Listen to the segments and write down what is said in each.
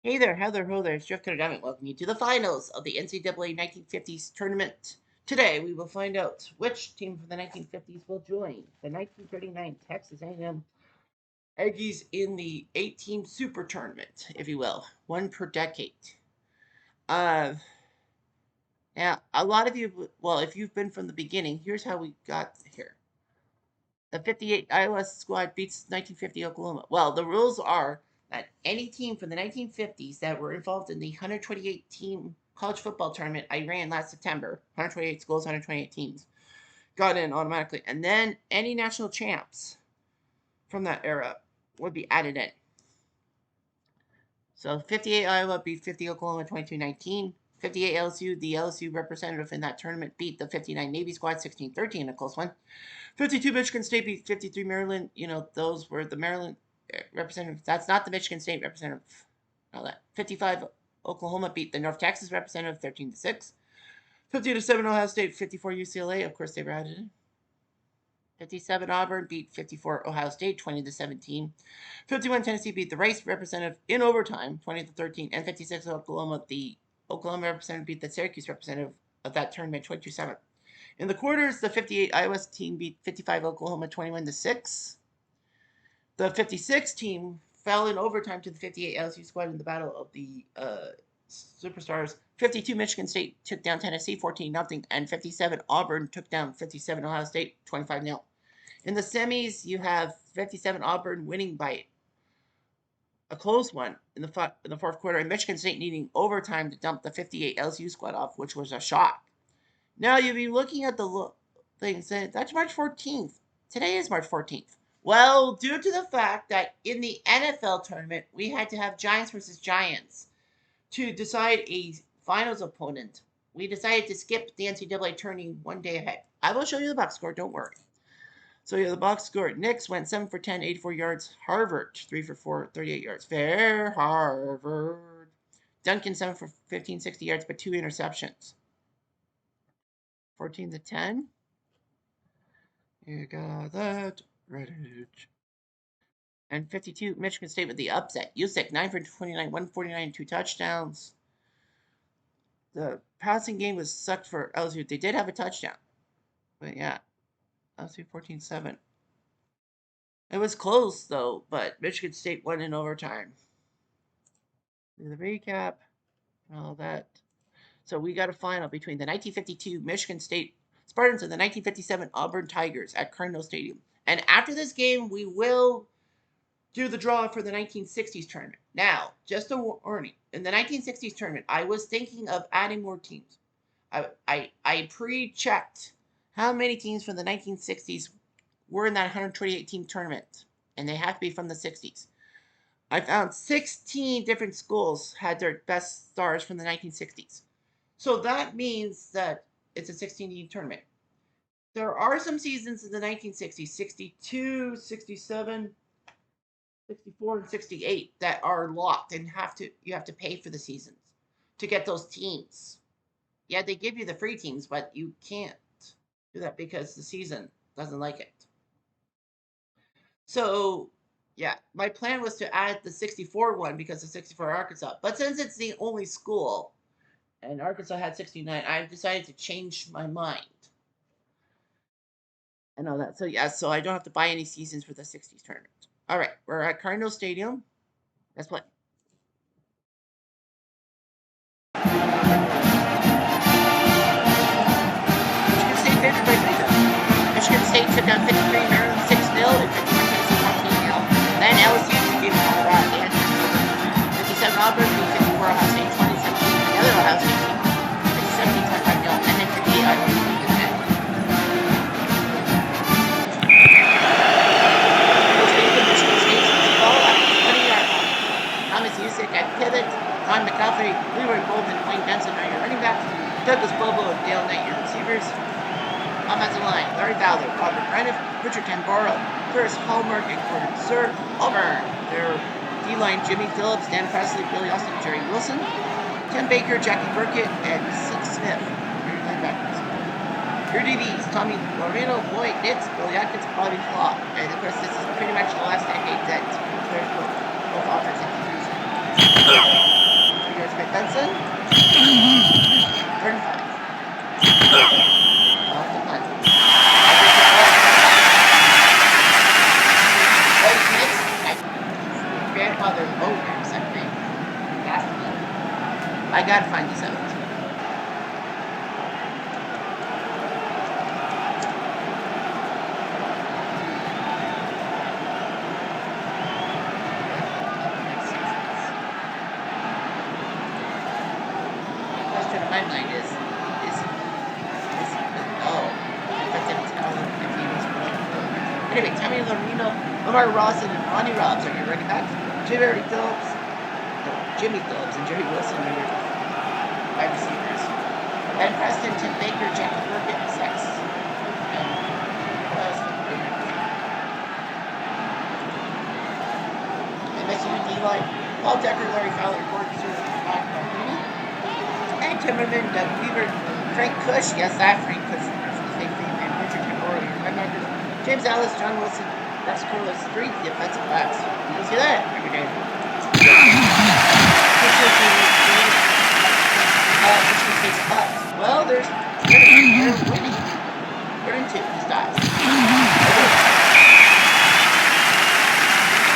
Hey there, Heather, ho there, it's Jeff Academic. Welcome you to the finals of the NCAA 1950s tournament. Today we will find out which team from the 1950s will join the 1939 Texas A&M Aggies in the 8-team super tournament, if you will, one per decade. Uh, Now, a lot of you, well, if you've been from the beginning, here's how we got here. The 58 Iowa squad beats 1950 Oklahoma. Well, the rules are that any team from the 1950s that were involved in the 128 team college football tournament I ran last September, 128 schools, 128 teams, got in automatically. And then any national champs from that era would be added in. So 58 Iowa beat 50 Oklahoma 22-19. 58 LSU, the LSU representative in that tournament, beat the 59 Navy squad 16-13 in a close one. 52 Michigan State beat 53 Maryland. Those were the Maryland representatives. That's not the Michigan State representative. All that. 55 Oklahoma beat the North Texas representative 13-6. 50-7 Ohio State, 54 UCLA. Of course, they were added in. 57 Auburn beat 54 Ohio State 20-17. 51 Tennessee beat the Rice representative in overtime 20-13. And 56 Oklahoma, the Oklahoma representative beat the Syracuse representative of that tournament 22-7. In the quarters, the 58 Iowa team beat 55 Oklahoma 21-6. The 56 team fell in overtime to the 58 LSU squad in the battle of the superstars. 52 Michigan State took down Tennessee 14-0, and 57 Auburn took down 57 Ohio State 25-0. In the semis, you have 57 Auburn winning by a close one in the fourth quarter, and Michigan State needing overtime to dump the 58 LSU squad off, which was a shock. Now you'll be looking at the things. That's March 14th. Today is March 14th. Well, due to the fact that in the NFL tournament, we had to have Giants versus Giants to decide a finals opponent, we decided to skip the NCAA tourney one day ahead. I will show you the box score, don't worry. So yeah, the box score. Knicks went 7 for 10, 84 yards. Harvard, 3 for 4, 38 yards. Fair Harvard. Duncan, 7 for 15, 60 yards, but 2 interceptions. 14-10. You got that. Redditch. And 52, Michigan State with the upset. Usyk, 9 for 29, 149, 2 touchdowns. The passing game was sucked for LSU. They did have a touchdown. But yeah, LSU 14-7. It was close, though, but Michigan State won in overtime. The recap and all that. So we got a final between the 1952 Michigan State Spartans and the 1957 Auburn Tigers at Cardinal Stadium. And after this game, we will do the draw for the 1960s tournament. Now, just a warning, in the 1960s tournament, I was thinking of adding more teams. I pre-checked how many teams from the 1960s were in that 128 team tournament, and they have to be from the 60s. I found 16 different schools had their best stars from the 1960s. So that means that it's a 16-team tournament. There are some seasons in the 1960s, 62, 67, 64, and 68 that are locked and you have to pay for the seasons to get those teams. Yeah, they give you the free teams, but you can't do that because the season doesn't like it. So, yeah, my plan was to add the 64 one because of 64 Arkansas. But since it's the only school, and Arkansas had 69, I've decided to change my mind. And all that. So, yeah, so I don't have to buy any seasons for the 60s tournament. All right, we're at Cardinal Stadium. Let's play. Michigan State favored by 3. Michigan State took down 53 Maryland 6-0 and 51 Tennessee 14-0. Then LSU beat Colorado and 57 Auburn beat 54 Ohio State 2017. Another Ohio State team 57 25-0, and then 58 Iowa beat the Net. Michigan State's ball at the 20-yard line. Thomas Usyk at pivot. Ron McCaffrey, Leroy Golden, Wayne Benson are your running backs. Douglas Bobo and Dale Knight your receivers. Offensive line, Larry Fowler, Robert Breniff, Richard Tamboro, Chris Hallmark, and Gordon Sir. Auburn, their D-line, Jimmy Phillips, Dan Presley, Billy Austin, Jerry Wilson, Tim Baker, Jackie Burkett, and Seth Smith. Your linebackers. Your DBs, Tommy Loreno, Boyd Nitz, Billy Atkins, Bobby Claw. And of course, this is pretty much the last decade that there's both offense and defense. Benson. 35. Off the punt. Wait, next. Grandfather Bowman, something. I gotta find this out. Question in my mind is oh, I thought that was Alan if he was playing. Anyway, Tommy Lorino, Lamar Rawson, and Ronnie Robbs are your running backs. Jimmy Phillips, and Jerry Wilson are your wide receivers. Ben Preston, Tim Baker, Jackie Burkett, Sex. And what else? MSU D-line, Paul Decker, Larry Fowler, Gordon Stewart, and Timmerman, Doug Weaver, Frank Cush, yes, that Frank Cush, and Richard Temporary, linebackers, James Ellis, John Wilson, Rex Corliss, 3 defensive backs. You see that every day. Well, they're winning. They're in 2. He stops.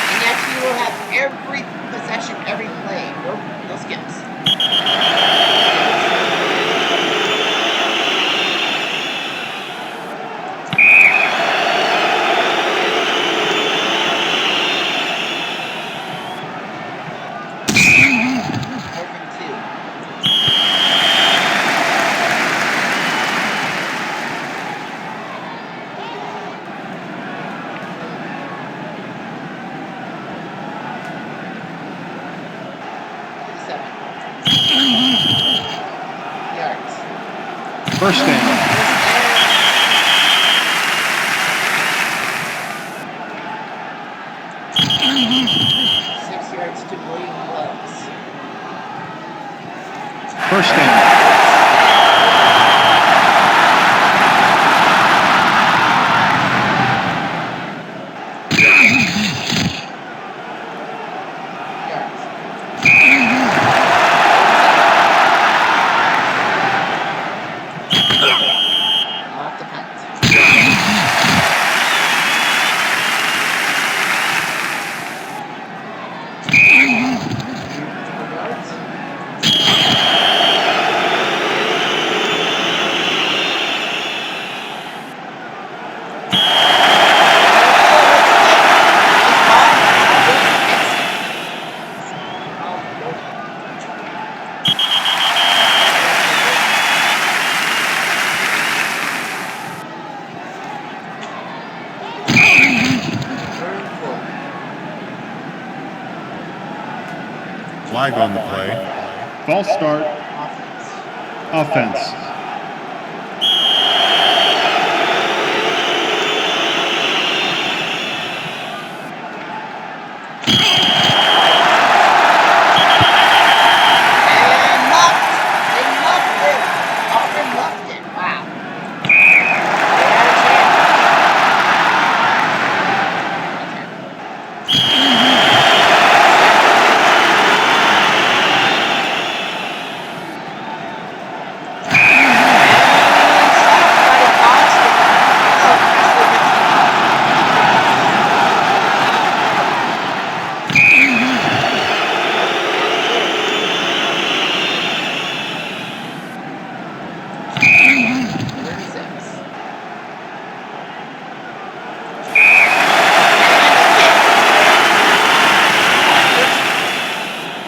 And yet you will have every possession, every play. No skips. First down. 6 yards to William Loves. First down. Flag on the play. False start. Offense.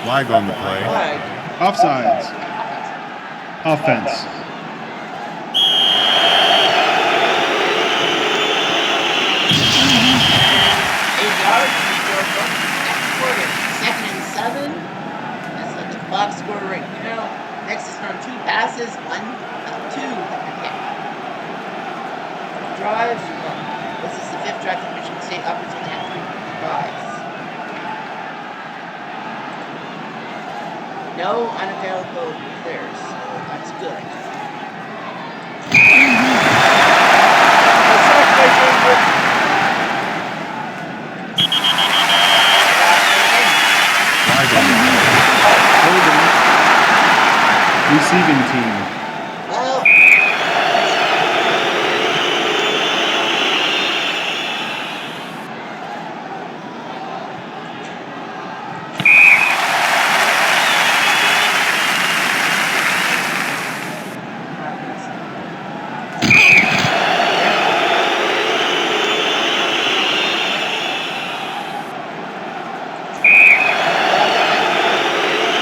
Flag on the play. Offsides. Offense. Second and 7. That's what the box score right now. Next is from 2 passes, 1, 2. Drives. This is the 5th drive for Michigan State. Opportunity at 3 drives. No unavailable players, so that's good. Holding. Receiving team. Well,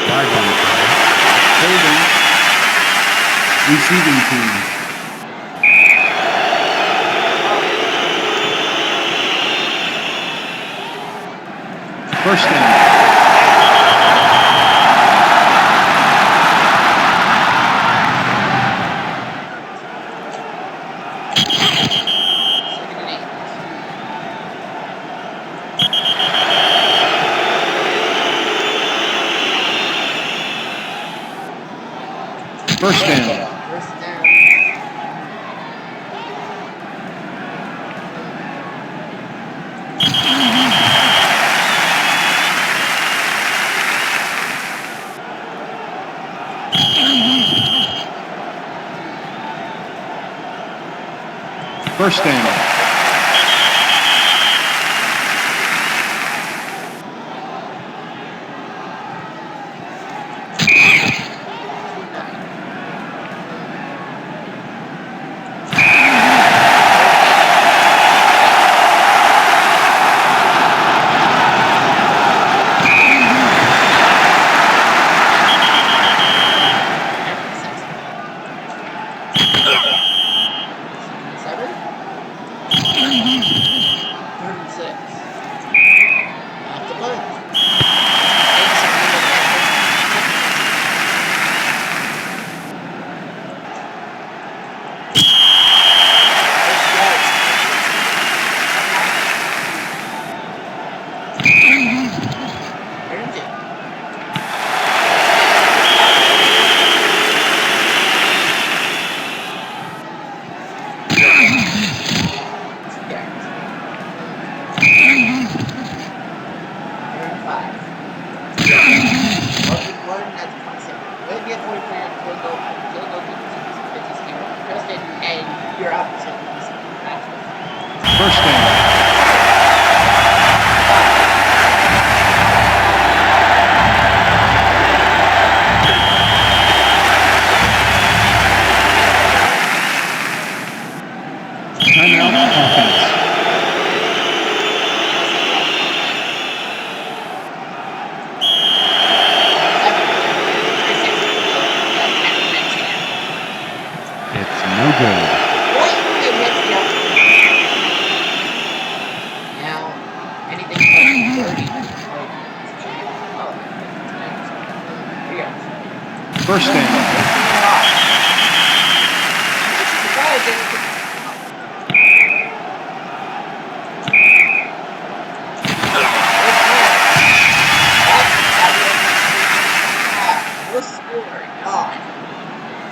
Flag on the play. Holding. Receiving team. First down. second and 8. First down. First down. First down. First down. Timeout offense. It's no good. Now, anything plus 30. First down.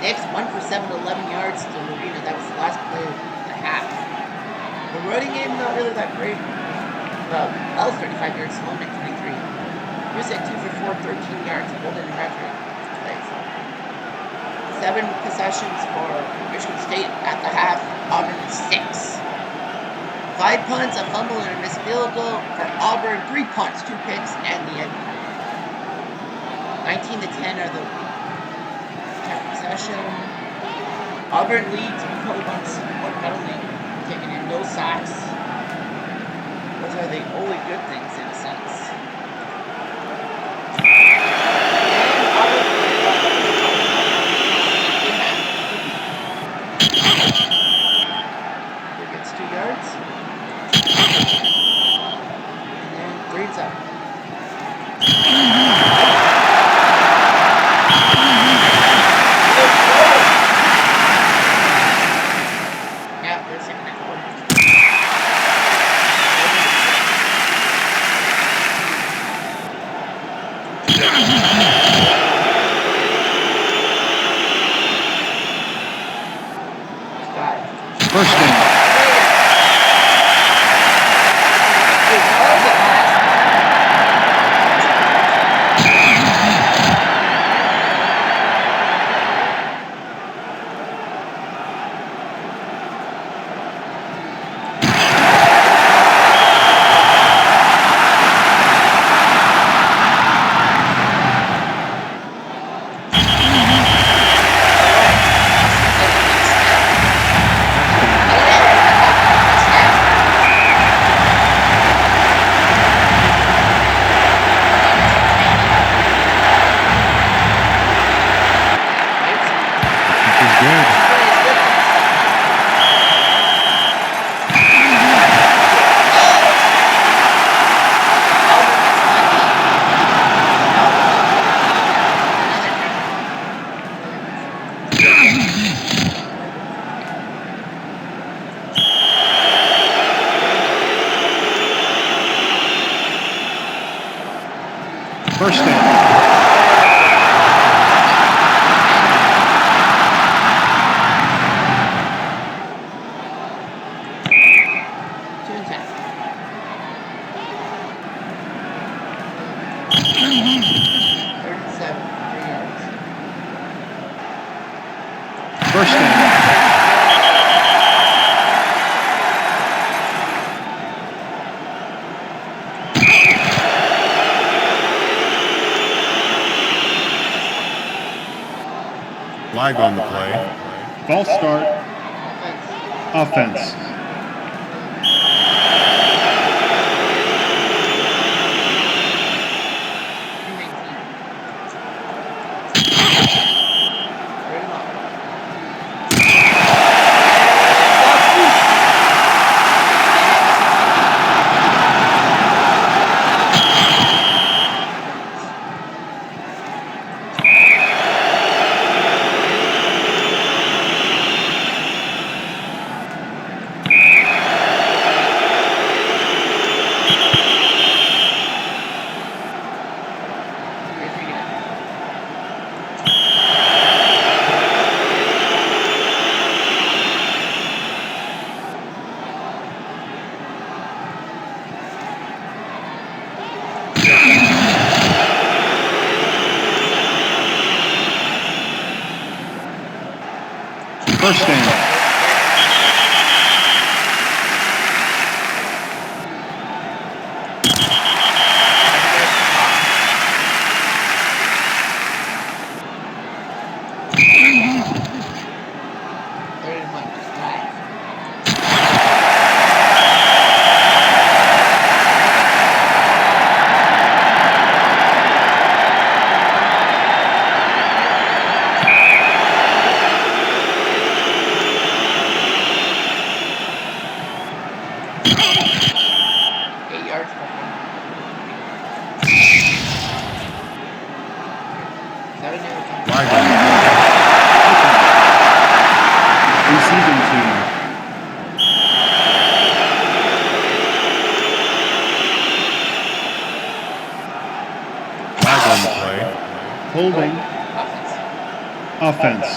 Next, 1 for 7, 11 yards to Marina. That was the last play of the half. The running game, not really that great. That was 35 yards, Sloan at 23. Bruce at 2 for 4, 13 yards. Golden and Patrick. 7 possessions for Michigan State at the half. Auburn 6. 5 punts, a fumble, and a missed field goal for Auburn. 3 punts, 2 picks, and the end. 19 to 10 are the possession. Auburn leads because of one penalty taken in, no sacks. Those are the only good things in a sense. And Auburn gets 2 yards. And then 3 and 7. First down. Flag on the play. False start. Offense. Offense. 219. Right him up. First down. Receiving team. Flag on the play. Holding. Offense.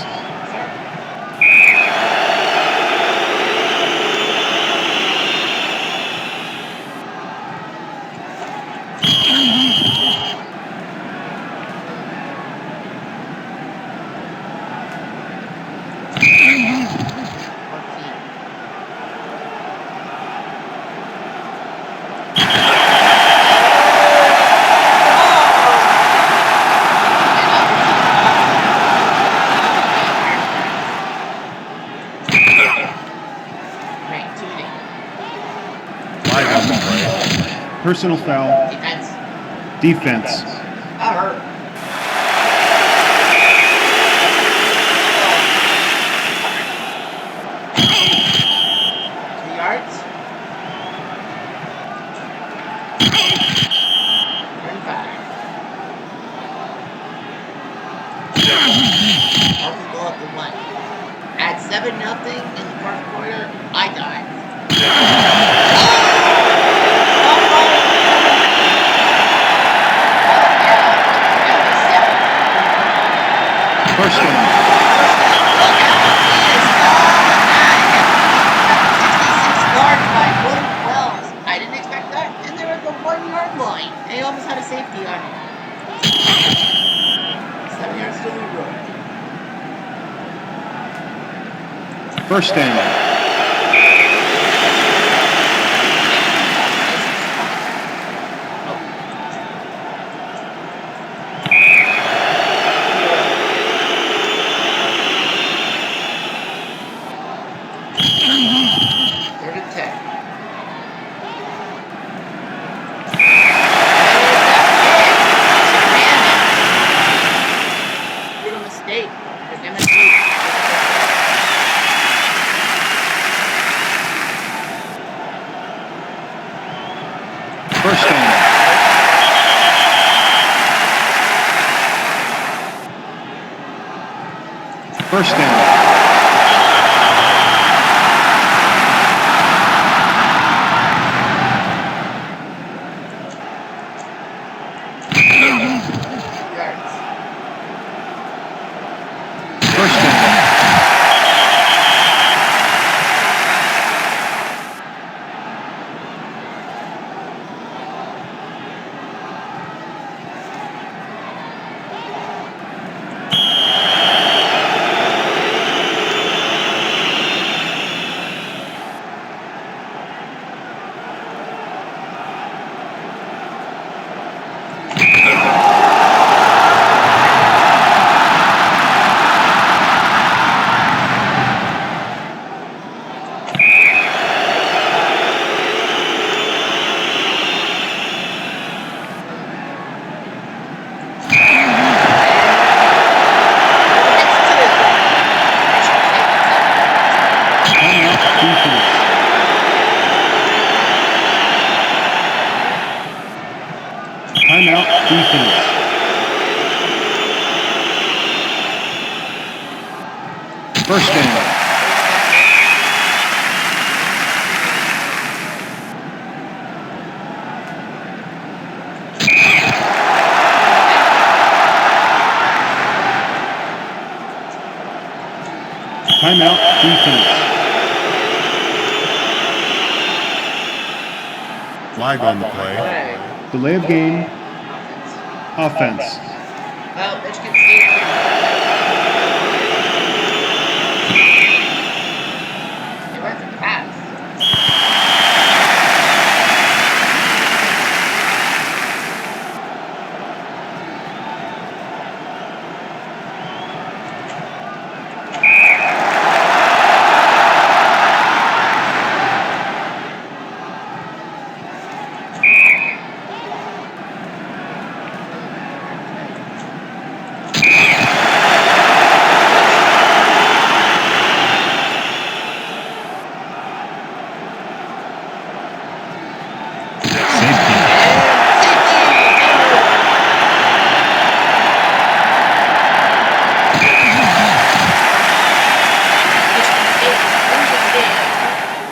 Flag on the play. Personal foul. Defense. That hurt. At 7-0 in the first quarter, I died. First down. I didn't expect that, and they were at the 1-yard line. They almost had a safety on him. 7 yards to the road. First down. First down. First down. First down. First down. Timeout defense. Flag on the play. Flag. Delay of game. Offense. Offense. Well, Michigan State. They went for pass.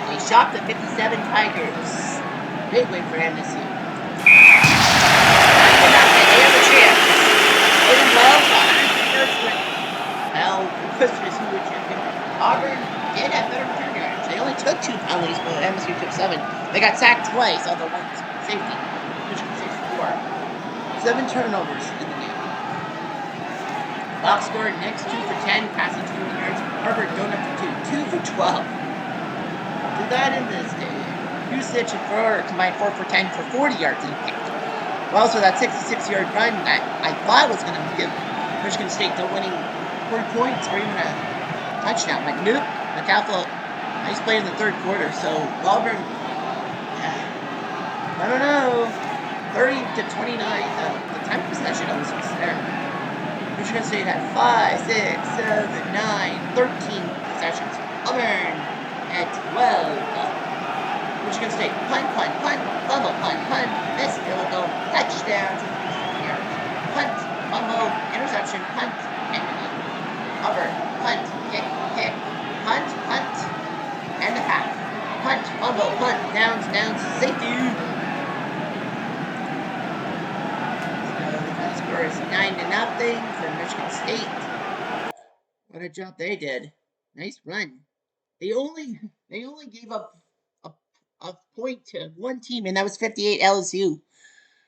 They shot the 57 Tigers. Big win for MSU. They have a chance. They didn't love Well, the question is who would champion. Auburn did have better return yards. They only took 2 penalties, but MSU took 7. They got sacked twice, although one safety. Michigan State 4. 7 turnovers in the game. Box scored next 2 for 10, passing 20 yards. Harvard going up to 2 for 12. Do that in this game. Usage and Thrower combined 4 for 10 for 40 yards in the game. Well, also that 66-yard run that I thought was going to give Michigan State the winning 40 points or even a touchdown. But nope, McCaffrey, nice play in the third quarter. So Auburn, I don't know, 30 to 29. The time of possession almost was there. Michigan State had 5, 6, 7, 9, 13 possessions. Auburn at 12. Michigan State punt, fumble, punt, miss field goal, touchdown, punt, fumble, interception, punt, and Auburn, punt, kick, punt, and a half. Punt, fumble, punt, downs, safety. So the final score is 9-0 for Michigan State. What a job they did. Nice run. They only gave up a point to one team, and that was 58 LSU.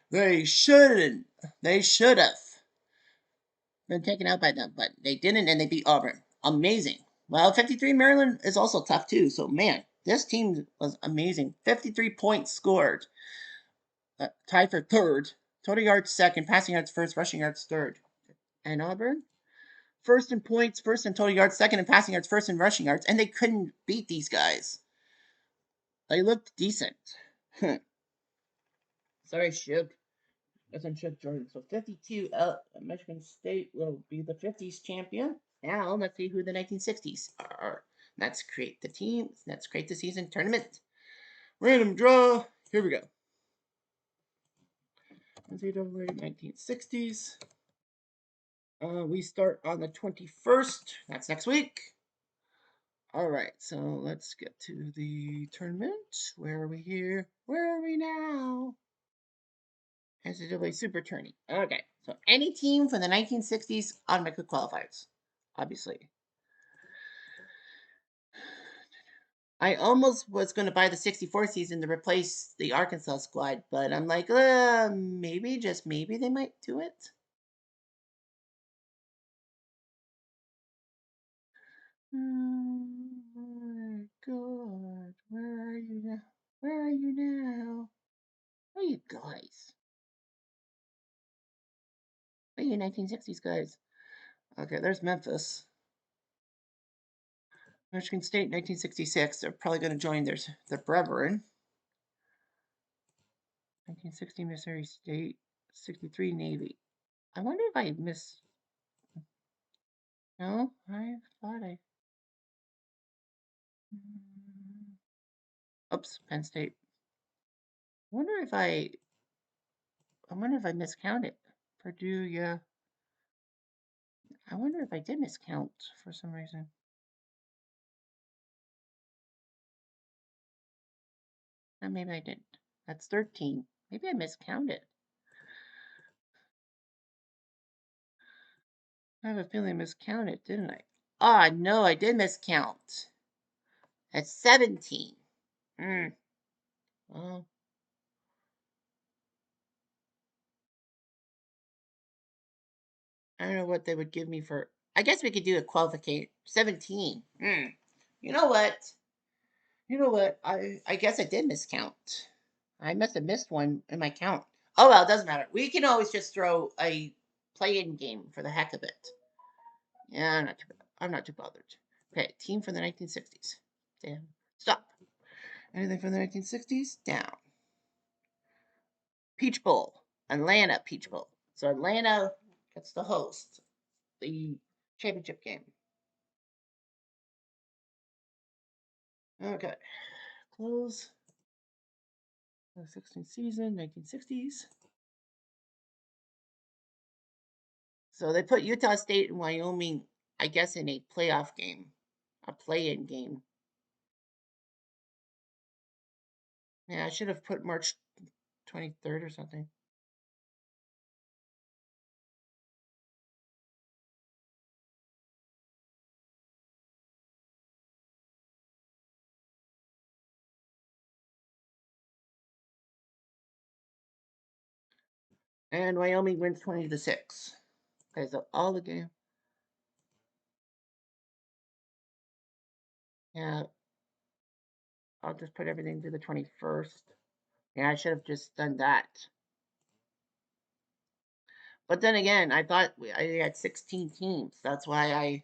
They shouldn't. They should have been taken out by them, but they didn't, and they beat Auburn. Amazing. Well, 53 Maryland is also tough too. So man, this team was amazing. 53 points scored. Tied for third. Total yards second. Passing yards first. Rushing yards third. And Auburn? First in points, first in total yards, second in passing yards, first in rushing yards, and they couldn't beat these guys. They looked decent. Sorry, Shug. That's on Shug Jordan. So 52, Michigan State will be the 50s champion. Now let's see who the 1960s are. Let's create the team. Let's create the season tournament. Random draw. Here we go. NCAA 1960s. We start on the 21st. That's next week. All right, so let's get to the tournament. Where are we here? Where are we now? NCAA Super Trny. Okay, so any team from the 1960s automatically qualifies, obviously. I almost was going to buy the 64 season to replace the Arkansas squad, but I'm like, maybe, just maybe they might do it. Oh my god, where are you now? Where are you now? Where are you guys? Where are you 1960s guys? Okay, there's Memphis. Michigan State, 1966. They're probably going to join their brethren. 1960 Missouri State, 63 Navy. I wonder if I missed. No, I thought I. Oops, Penn State. I wonder if I miscounted. Purdue, yeah. I wonder if I did miscount for some reason. Or maybe I didn't. That's 13. Maybe I miscounted. I have a feeling I miscounted, didn't I? Ah, no, I did miscount. That's 17. Hmm. Well, I don't know what they would give me for. I guess we could do a qualification. 17. Hmm. You know what? You know what? I guess I did miscount. I must have missed one in my count. Oh well, it doesn't matter. We can always just throw a play-in game for the heck of it. Yeah, I'm not too bothered. Okay, team from the 1960s. Damn. Stop. Anything from the 1960s? Down. Peach Bowl. Atlanta Peach Bowl. So Atlanta gets to host the championship game. Okay. Close. 16th season, 1960s. So they put Utah State and Wyoming, I guess, in a playoff game, a play-in game. Yeah, I should have put March 23rd or something. And Wyoming wins 20-6. Okay, so all the game. Yeah, I'll just put everything to the 21st. Yeah, I should have just done that. But then again, I thought I had 16 teams. That's why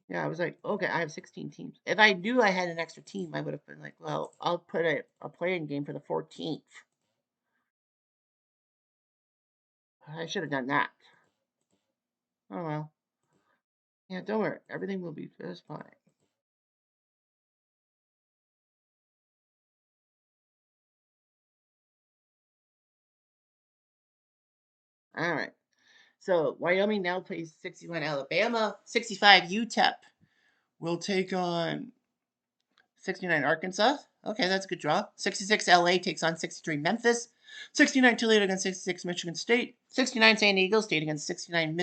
yeah, I was like, okay, I have 16 teams. If I knew I had an extra team, I would have been like, well, I'll put a playing game for the 14th. I should have done that. Oh well. Yeah, don't worry. Everything will be just fine. All right. So Wyoming now plays 61 Alabama, 65 UTEP will take on 69 Arkansas. Okay, that's a good draw. 66 LA takes on 63 Memphis. 69 Toledo against 66 Michigan State. 69 San Diego State against 69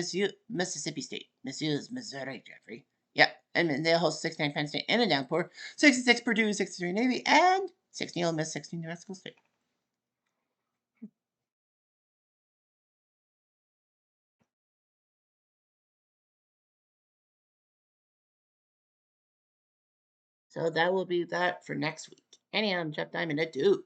Mississippi State. Missouri, Jeffrey. Yep. And then they'll host 69 Penn State in a downpour. 66 Purdue, 63 Navy, and 60 Ole Miss, 16 New Mexico State. So that will be that for next week. Anyhow, I'm Jeff Diamond. Adieu.